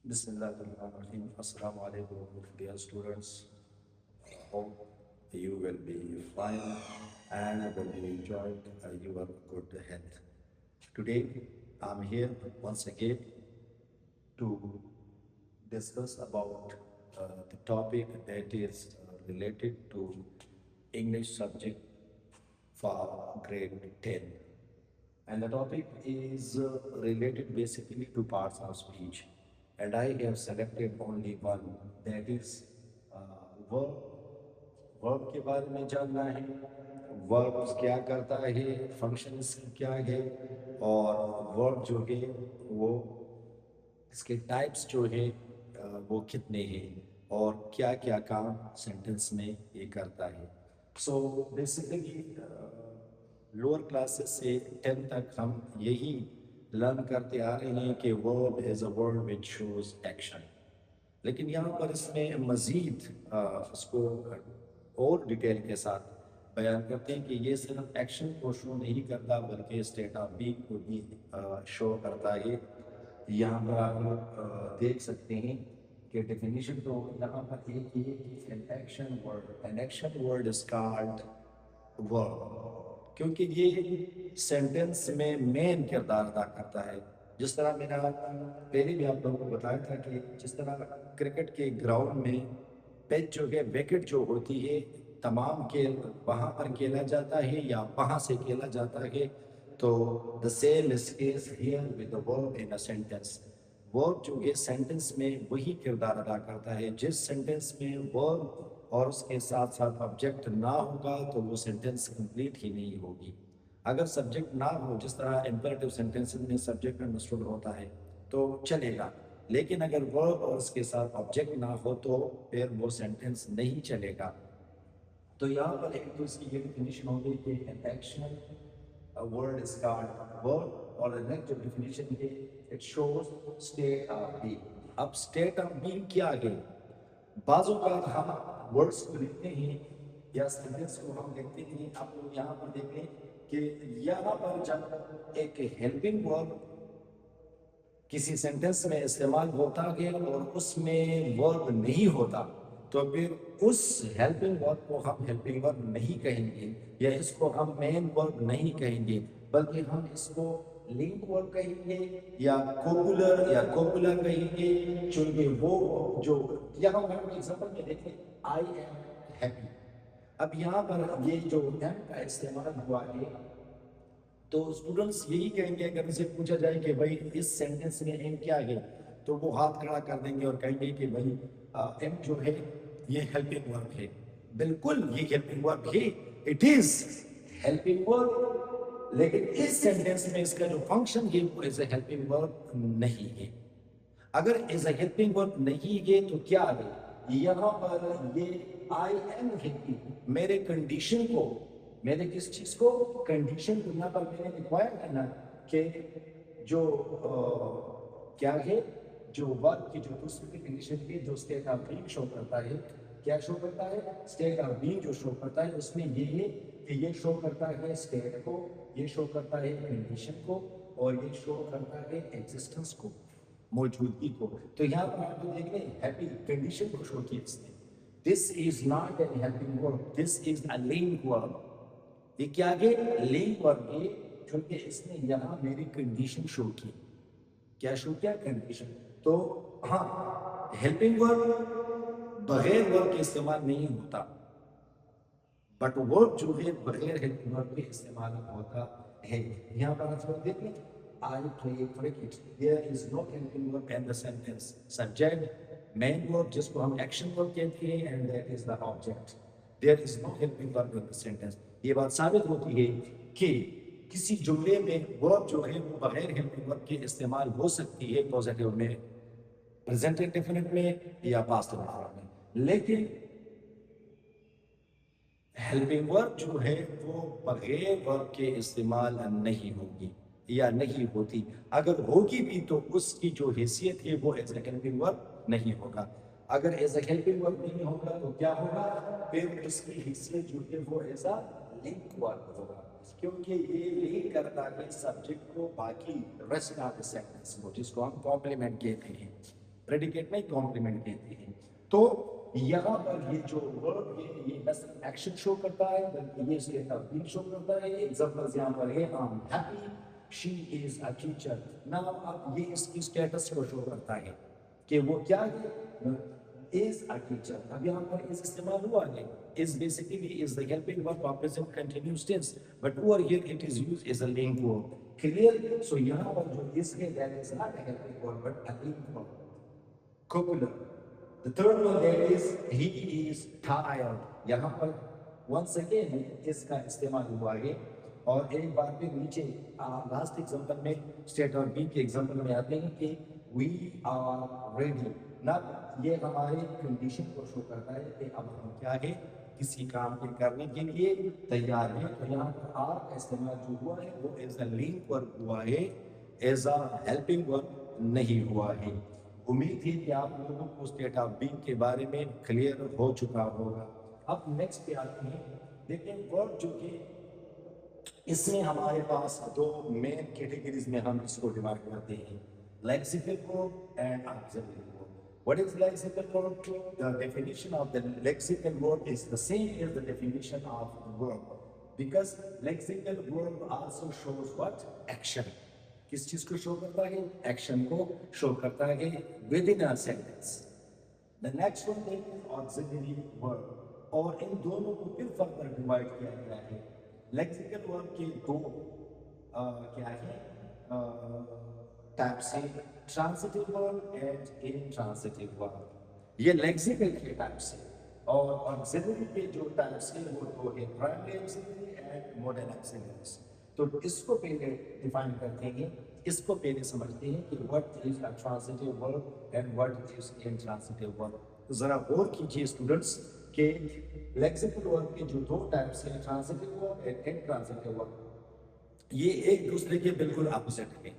Bismillahirrahmanirrahim. Assalamu alaikum, dear students. Hope you will be fine and will be enjoying your good health. Today, I'm here once again to discuss about the topic that is related to English subject for grade 10. And the topic is related basically to parts of speech. And I have selected only one, that is verb. Verb के बारे में जानना है, verb क्या करता है, function इसकी क्या है, और वर्ब जो है वो इसके टाइप्स जो है वो कितने हैं और क्या क्या काम सेंटेंस में ये करता है. सो बेसिकली लोअर क्लासेस से 10 तक हम यही लर्न करते आ रहे हैं कि verb is a word which shows action. लेकिन यहाँ पर इसमें मज़ीद उसको और डिटेल के साथ बयान करते हैं कि ये सिर्फ एक्शन को शो नहीं करता बल्कि स्टेट ऑफ बीइंग को भी शो करता है. यहाँ पर आप लोग देख सकते हैं कि डेफिनेशन तो यहाँ पर एक ही है कि an action word is called verb, क्योंकि ये सेंटेंस में मेन किरदार अदा करता है. जिस तरह मैंने पहले भी आप लोगों को बताया था कि जिस तरह क्रिकेट के ग्राउंड में पिच जो है विकेट जो होती है तमाम खेल वहाँ पर खेला जाता है या वहाँ से खेला जाता है, तो the same is case here with the verb in a sentence. Verb जो है सेंटेंस में वही किरदार अदा करता है. जिस सेंटेंस में वर्ब और उसके साथ साथ ऑब्जेक्ट ना होगा तो वो सेंटेंस कंप्लीट ही नहीं होगी. अगर सब्जेक्ट ना हो, जिस तरह इम्पेरेटिव सेंटेंसेस में सब्जेक्ट अंडरस्टूड होता है तो चलेगा, लेकिन अगर वर्ब और उसके साथ ऑब्जेक्ट ना हो तो फिर वो सेंटेंस नहीं चलेगा. तो यहाँ पर एक तो इसकी ये डेफिनेशन हो गई कि an action word is called verb, और नेक्स्ट जो डेफिनेशन है it shows state of being. अब स्टेट ऑफ बीइंग क्या है? बाजों का हम वर्ड्स को लिखते हैं या सेंटेंस को हम लिखते हैं. आप लोग यहाँ पर देखें कि यहाँ पर जब एक हेल्पिंग वर्ब किसी सेंटेंस में इस्तेमाल होता है और उसमें वर्ब नहीं होता तो फिर उस हेल्पिंग वर्ब को हम हेल्पिंग वर्ब नहीं कहेंगे या इसको हम मेन वर्ब नहीं कहेंगे, बल्कि हम इसको लिंक वर्ब कहेंगे या कोपुलर या कोपुला कहेंगे. चूंकि वो जो यहाँ हम एग्जांपल में देखें, आई एम हैप्पी. अब यहाँ पर ये जो एम का इस्तेमाल हुआ है तो स्टूडेंट्स यही कहेंगे, अगर उनसे पूछा जाए कि भाई इस सेंटेंस में एम क्या है तो वो हाथ खड़ा कर देंगे और कहेंगे कि भाई एम जो है ये हेल्पिंग वर्ब है. बिल्कुल ये हेल्पिंग वर्ब है, इट इज हेल्पिंग वर्ब, लेकिन इस सेंटेंस में इसका जो फंक्शन है वो एज ए हेल्पिंग वर्ब नहीं है. अगर एज ए हेल्पिंग वर्ब नहीं है तो क्या है? यहाँ पर ये आई एम हैप्पी मेरे कंडीशन को, मैंने किस चीज को, कंडीशन को यहाँ पर मैंने रिक्वायर करना कि जो क्या है, जो वर्ब की जो दूसरी कंडीशन की जो स्टेट ऑफ बीइंग शो करता है, क्या शो करता है? स्टेट ऑफ बीइंग जो शो करता है उसमें ये है कि ये शो करता है स्टेट को, ये शो करता है कंडीशन को, और ये शो करता है एग्जिस्टेंस को, मौजूदगी को. तो यहाँ पर आप देख रहे हैं हैप्पी कंडीशन को शो किया इसने. This is not an helping verb, this is a link verb. ये क्या है? लिंक वर्ब है, क्योंकि इसने यहाँ मेरी कंडीशन शो की. क्या शो किया? कंडीशन. तो हाँ, हेल्पिंग वर्ब बगैर वर्ब के इस्तेमाल नहीं होता, बट वर्ब जो है बगैर हेल्पिंग वर्ब के इस्तेमाल होता है. यहाँ पर आप लोग देखें, I play cricket. There is no helping verb in the sentence. Subject, main verb जिसको हम action verb कहते हैं, and that is the object. There is no helping verb in the sentence. ये बात साबित होती है कि किसी जुमले में वर्ब जो है वो बगैर हेल्पिंग वर्ब के इस्तेमाल हो सकती है, पॉजिटिव में, प्रेजेंट इंडेफिनिट में या पास्ट इंडेफिनिट में, लेकिन हेल्पिंग वर्ब जो है वो बगैर वर्ब के इस्तेमाल नहीं होगी या नहीं होती. अगर होगी भी तो उसकी जो हैसियत है वो एज ए हेल्पिंग वर्ब नहीं होगा. अगर एज ए हेल्पिंग वर्ब नहीं होगा तो क्या होगा? फिर उसकी हैसियत जो है वो एज अ लिंक वर्ब होगा, क्योंकि ये लिंक करता है सब्जेक्ट को बाकी रेस्ट ऑफ द सेंटेंस को, जिसको हम कॉम्प्लीमेंट कहते हैं. प्रेडिकेट नहीं कॉम्प्लीमेंट कहते हैं। तो यहाँ पर ये जो वर्ब है ये न सिर्फ एक्शन शो करता है बल्कि ये स्टेट ऑफ बीइंग शो करता है। एग्जांपल्स यहाँ पर है I am happy, she is a teacher. Now अब ये इसकी स्टेटस को शो करता है कि वो क्या है, is a teacher। अब यहाँ पर is इस्तेमाल हुआ है, is basically is the helping verb of present continuous tense, but over here it is used as a link verb। Clear? So यहाँ पर जो is है that is not a helping verb but a link verb। Copula। The third one that is he is tired। यहाँ पर once again is का इस्तेमाल हुआ है और एक बार फिर नीचे लास्ट एग्जांपल में स्टेट और बी के एग्जांपल में आते हैं कि we are ready। ना ये हमारे कंडीशन को शो करता है कि अब हम क्या है, किसी काम के करने के लिए तैयार हैं। तो यहाँ पर आर का इस्तेमाल जो हुआ है वो एज अ लिंक वर्ब हुआ है, एज अ हेल्पिंग वर्ब नहीं हुआ है। उम्मीद है कि आप लोगों को स्टेट ऑफ बीइंग के बारे में क्लियर हो चुका होगा। अब नेक्स्ट पे आते हैं, देखिए वर्ब जो कि इसमें हमारे पास दो मेन कैटेगरीज में हम इसको डिवाइड करते हैं, lexical verb and auxiliary verb। What is lexical verb? The definition of the lexical verb is the same as the definition of the verb, because lexical verb also shows what? Action। किस चीज को show करता है? Action को show करता है within a sentence। The next one is auxiliary verb, और इन दोनों को फिर फर्दर डिवाइड किया गया है। लेक्सिकल वर्ब के दो क्या है टाइप से, ट्रांसिटिव वर्ब एंड इनट्रांसिटिव वर्ब। ये लेक्सिकल के टाइप से, और ऑक्सिलरी के जो टाइप्स हैं वो दो है, primary auxiliary and modern auxiliaries. तो इसको पहले डिफाइन करते हैं, इसको पहले समझते हैं कि what is a transitive verb and what is intransitive verb. तो जरा गौर कीजिए स्टूडेंट्स के लेक्सिकल वर्ब के जो दो टाइप्स हैं, ट्रांसिटिव वर्ब एंड इनट्रांसिटिव वर्ब, ये एक दूसरे के बिल्कुल अपोजिट है,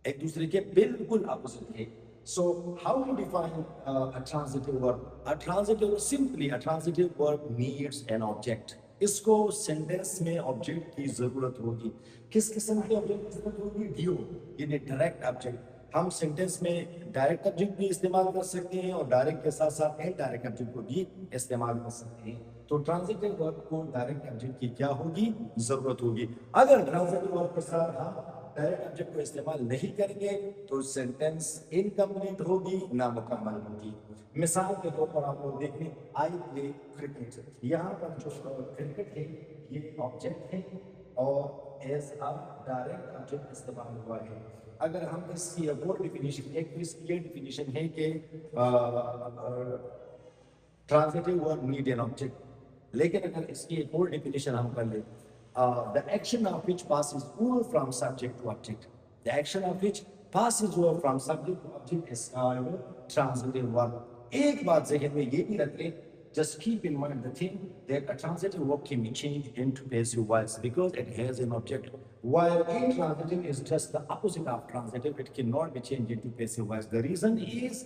एक दूसरे के बिल्कुल अपोजिट है। So how to define a transitive verb? A transitive verb, simply a transitive verb needs an object। इसको सेंटेंस में ऑब्जेक्ट की जरूरत होगी। किस किस्म के ऑब्जेक्ट की जरूरत होगी? ड्यू, यानी डायरेक्ट ऑब्जेक्ट। हम सेंटेंस में डायरेक्ट ऑब्जेक्ट भी इस्तेमाल कर सकते हैं और डायरेक्ट के साथ साथ इनडायरेक्ट ऑब्जेक्ट को भी इस्तेमाल कर सकते हैं। तो ट्रांजिटिव वर्ब को डायरेक्ट ऑब्जेक्ट की क्या होगी? जरूरत होगी। अगर ट्रांजिटिव वर्ब के साथ हम डायरेक्ट ऑब्जेक्ट को इस्तेमाल नहीं करेंगे तो सेंटेंस इनकम्प्लीट होगी, नामुकम्मल होगी। मिसाल के तौर पर आप लोग देखें, आई प्ले क्रिकेट। यहाँ पर जो क्रिकेट है ये ऑब्जेक्ट है और एज अ डायरेक्ट ऑब्जेक्ट इस्तेमाल हुआ है। अगर हम इसकी और डिफिनीशन, एक तो इसकी ये डिफिनीशन है कि transitive verb need an object, लेकिन अगर इसकी एक और डिफिनीशन हम कर लें, the action of which passes over from subject to object, the action of which passes over from subject to object is called transitive verb। एक बात ज़हन में ये भी रख लें, just keep in mind the thing that a transitive verb can be changed into passive voice because it has an object, while intransitive is just the opposite of transitive, it cannot be changed into passive voice। The reason is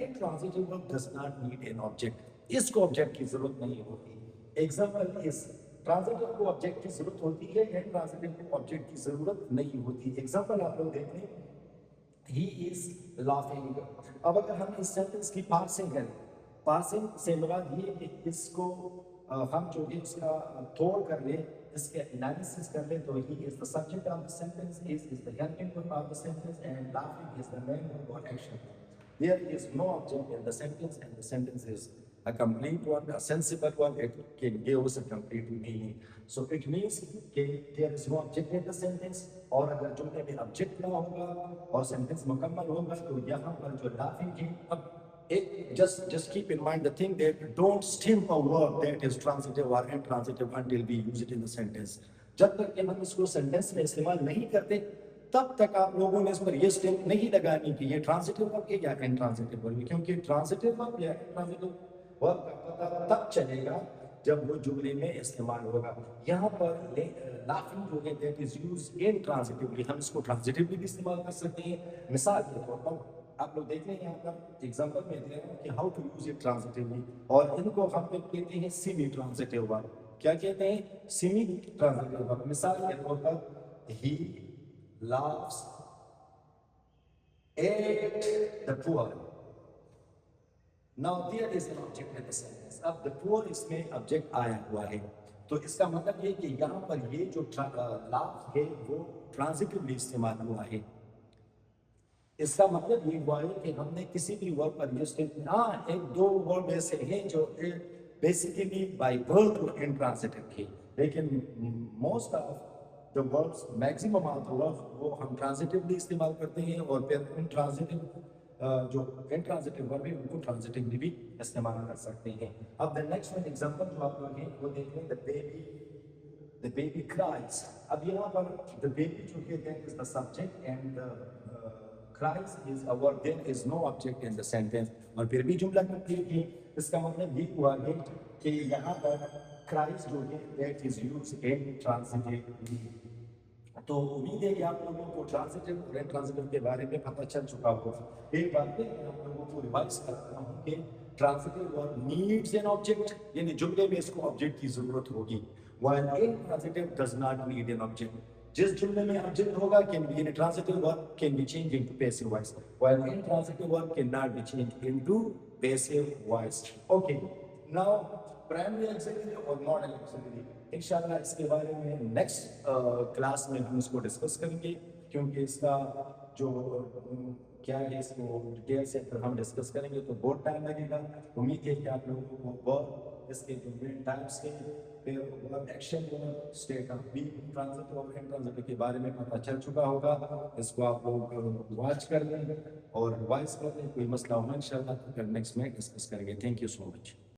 intransitive verb does not need an object, इसको object की जरूरत नहीं होती। Example is, transitive को object की जरूरत होती है, इनट्रांजिटिव को ऑब्जेक्ट की जरूरत नहीं होती। एग्जांपल आप लोग देख लें, ही इज लाफिंग। अब अगर हम इस सेंटेंस की पार्सिंग करें, पार्सिंग से मुराद ये कि इसको हम जो है इसका तोड़ कर लें, इसके एनालिसिस कर लें, तो he is the subject of the sentence, is the helping verb of the sentence and laughing is the main verb और action. There is no object in the sentence and the sentence is a complete one, a sensible one, it can give us a complete meaning। So it means that there is no object in the sentence, और अगर जुमले में object ना होगा और sentence मुकम्मल होगा तो यहाँ पर जो laughing है, अब एक just keep in mind the thing that don't stem a verb that is transitive or intransitive until we use it in the sentence। जब तक कि हम इसको सेंटेंस में इस्तेमाल नहीं करते तब तक आप लोगों ने इस पर ये स्टेप नहीं लगानी कि ये ट्रांजिटिव वर्ब है या इनट्रांजिटिव वर्ब है, क्योंकि ट्रांजिटिव वर्ब या इनट्रांजिटिव वर्ब का पता तब चलेगा जब वो जुमले में इस्तेमाल होगा। यहाँ पर लाफिंग जो है दैट इज यूज्ड इनट्रांजिटिवली, हम इसको ट्रांजिटिवली भी इस्तेमाल कर सकते हैं। मिसाल के तौर पर आप लोग देख लें, यहाँ पर एग्जांपल में दे रहा हूँ कि how to use it transitively, और इनको हम कहते हैं सेमी ट्रांजिटिव वर्ब। क्या कहते हैं? Semi transitive verb. मिसाल के तौर पर ही laughs ate the poor. Now there is an object in the sentence. अब the poor इसमें object आया हुआ है, तो इसका मतलब ये कि यहाँ पर ये जो लाभ है वो ट्रांजिटिवली इस्तेमाल हुआ है। इसका मतलब ये हुआ है कि हमने किसी भी वर्ब पर यूज किया, हाँ एक दो वर्ब ऐसे हैं जो बेसिकली बाय वर्ब इंट्रांजिटिव थे, लेकिन most of the verbs, maximum of the verbs वो हम ट्रांजिटिवली इस्तेमाल करते हैं, और फिर इंट्रांजिटिव जो इंट्रांजिटिव वर्ब है उनको ट्रांजिटिवली भी इस्तेमाल कर सकते हैं। अब द नेक्स्ट वन एग्जांपल जो आप लोग हैं वो देख लें, द बेबी क्राइज। अब यहाँ पर द बेबी जो है that is the subject and cries is a verb, there is no object in the sentence, और फिर भी जुमला कंप्लीट है। इसका मतलब ये हुआ है कि यहाँ पर cries जो है that is used intransitively। तो उम्मीद है कि आप लोगों को ट्रांजिटिव और इंट्रांजिटिव के बारे में पता चल चुका होगा। एक बात मैं आप लोगों को रिवाइज करता हूँ कि transitive verb needs an object, यानी जुमले में इसको ऑब्जेक्ट की जरूरत होगी, while intransitive does not need an object। जिस जुमले में ऑब्जेक्ट होगा यानी transitive verb can be change into passive voice, while intransitive verb can not be change into passive voice. Okay, now primary auxiliary और model auxiliary, इंशाल्लाह इसके बारे में नेक्स्ट क्लास में हम इसको डिस्कस करेंगे, क्योंकि इसका जो क्या है इसको डिटेल से फिर हम डिस्कस करेंगे तो बहुत टाइम लगेगा। उम्मीद है कि आप लोगों को वर्ब, इसके जो मेन टाइप्स के, फिर verb action, state of being, transitive और इंट्रांजिटिव के बारे में पता चल चुका होगा। इसको आप लोग वॉच कर लें और रिवाइज कर लें, कोई मसला होगा इंशाल्लाह तो फिर नेक्स्ट में डिस्कस करेंगे। Thank you so much.